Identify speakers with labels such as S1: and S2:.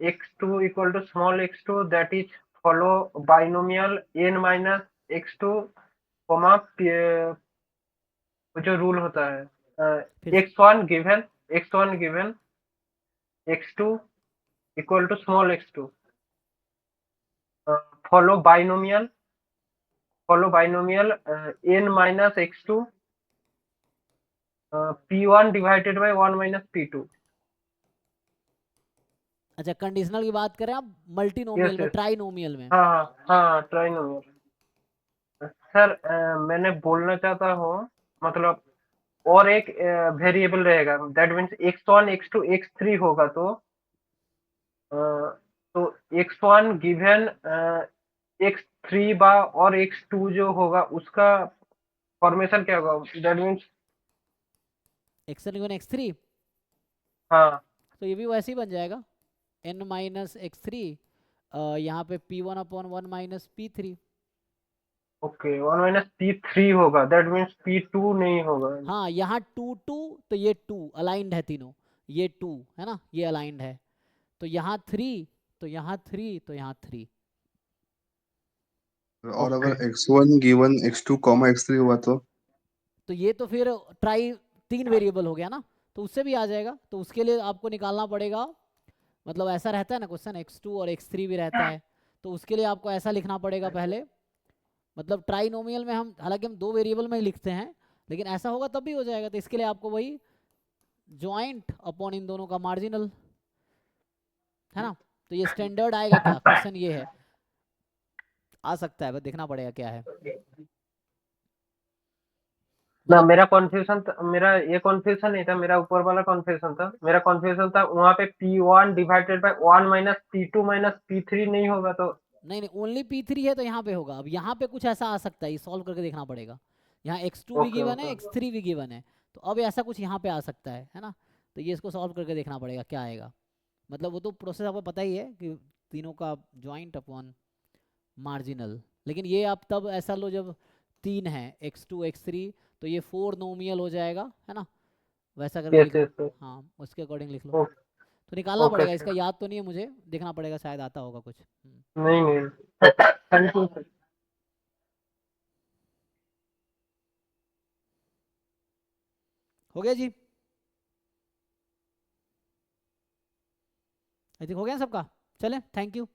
S1: x2 equal to small x2, that is follow binomial n minus x2 comma जो rule होता है
S2: फिर
S1: x1 given x2 equal to small x2, follow binomial n minus x2 p1 divided by 1 minus p2.
S2: अच्छा, conditional की बात करें आप multinomial
S1: yes
S2: में,
S1: यस,
S2: ट्राइनोमियल में।
S1: हाँ हाँ ट्राइनोमियल। सर मैंने बोलना चाहता हूँ, मतलब और एक वेरिएबल रहेगा, that means x1 x2 x3 होगा, अ, तो x1 गिवन x3 बा और x2 जो होगा उसका फॉर्मेशन क्या होगा, that means
S2: x1 given x3,
S1: हाँ
S2: तो ये भी वैसे ही बन जाएगा n माइनस x3, यहाँ पे p1 upon 1 minus p3।
S1: Okay, 1 minus p3 होगा, दैट मीन्स p2 नहीं होगा।
S2: हाँ, यहाँ 2 2, तो ये 2 अलाइंड है तीनों, ये 2 है ना, ये अलाइंड है, तो यहाँ 3, तो यहाँ 3, तो यहाँ 3।
S3: और
S1: ओके
S3: अगर x1 given x2 comma x3 हुआ
S2: तो ये तो फिर ट्राई 3 वेरिएबल हो गया ना, तो उससे भी आ जाएगा। तो उसके लिए आपको निकालना पड़ेगा, मतलब ऐसा रहता है ना क्वेश्चन, x2 और x3 भी रहता है, तो उसके लिए आपको ऐसा लिखना पड़ेगा पहले, मतलब ट्राइनोमियल में हम हालांकि हम 2 वेरिएबल में ही लिखते हैं, लेकिन ऐसा होगा तब भी हो जाएगा। तो इसके लिए आपको वही ज्वाइंट अपॉन इन दोनों का मार्जिनल, है ना। तो ये स्टैंडर्ड आएगा क्या, क्वेश्चन ये है, आ सकता है, बस देखना पड़ेगा क्या है।
S1: ना,
S2: मतलब
S1: मेरा ये कॉन्फ्यूजन नहीं था, मेरा ऊपर वाला कॉन्फ्यूजन था। मेरा कॉन्फ्यूजन था वहां पे p1 divided by 1 minus p2 minus p3 नहीं होगा तो।
S2: नहीं नहीं, ओनली p3 है तो यहाँ पे होगा। अब यहाँ पे कुछ ऐसा आ सकता है, ये सॉल्व करके देखना पड़ेगा। यहाँ x2 भी
S1: ओके
S2: गिवन है,
S1: ओके
S2: x3 भी गिवन है, तो अब ऐसा कुछ यहाँ पे आ सकता है ना। तो ये इसको सॉल्व करके देखना पड़ेगा क्या आएगा। मतलब वो तो प्रोसेस आपको पता ही है कि तीनों का ज्वाइंट अपॉन मार्जिनल, लेकिन ये आप तब ऐसा लो जब 3 है, x2 x3, तो ये 4 नोमियल हो जाएगा, है ना। वैसा करके
S1: यस
S2: लिख लो,
S1: यस यस,
S2: हाँ उसके अकॉर्डिंग लिख लो। तो निकालना
S1: ओके
S2: पड़ेगा, इसका
S1: सर,
S2: याद तो नहीं है मुझे, देखना पड़ेगा, शायद आता होगा कुछ।
S1: नहीं नहीं, थैंक यू सर।
S2: हो गया जी, आई थिंक हो गया सबका। चले, थैंक यू।